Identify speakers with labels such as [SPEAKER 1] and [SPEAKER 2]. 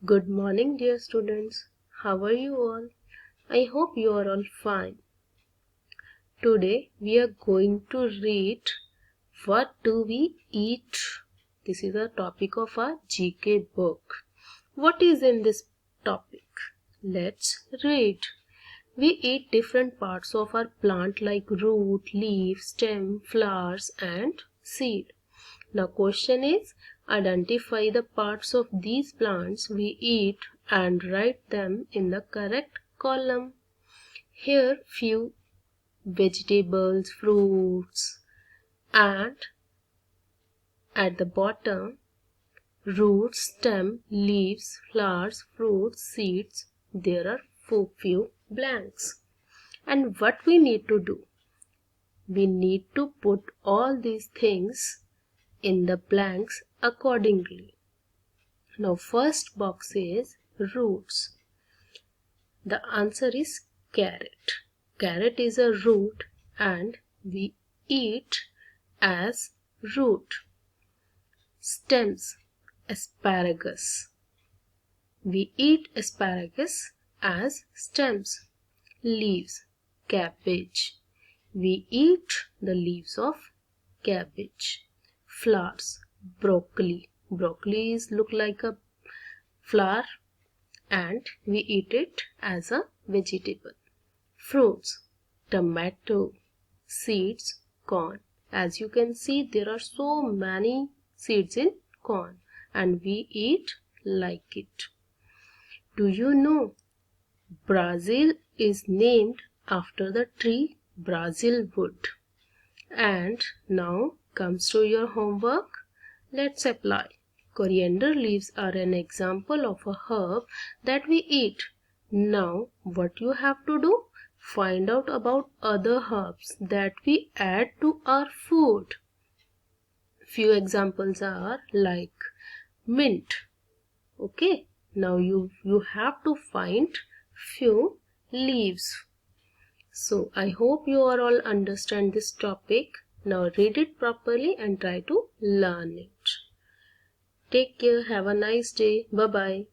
[SPEAKER 1] Good morning, dear students. How are you all? I hope you are all fine. Today we are going to read What Do We Eat? This is the topic of our GK book. What is in this topic? Let's read. We eat different parts of our plant like root, leaf, stem, flowers and seed. Now question is, identify the parts of these plants we eat and write them in the correct column. Here few vegetables, fruits, and at the bottom roots, stem, leaves, flowers, fruits, seeds. There are few blanks. And what we need to do? We need to put all these things in the blanks accordingly. Now first box is roots. The answer is carrot. Carrot is a root and we eat as root. Stems, asparagus. We eat asparagus as stems. Leaves, cabbage. We eat the leaves of cabbage. Flowers, broccoli. Broccoli look like a flower and we eat it as a vegetable. Fruits, tomato. Seeds, corn. As you can see, there are so many seeds in corn and we eat like it. Do you know Brazil is named after the tree Brazil wood? And now comes to your homework. Let's apply. Coriander leaves are an example of a herb that we eat. Now, what you have to do? Find out about other herbs that we add to our food. Few examples are like mint. Okay, now you have to find few leaves. So I hope you all understand this topic. Now read it properly and try to learn it. Take care. Have a nice day. Bye bye.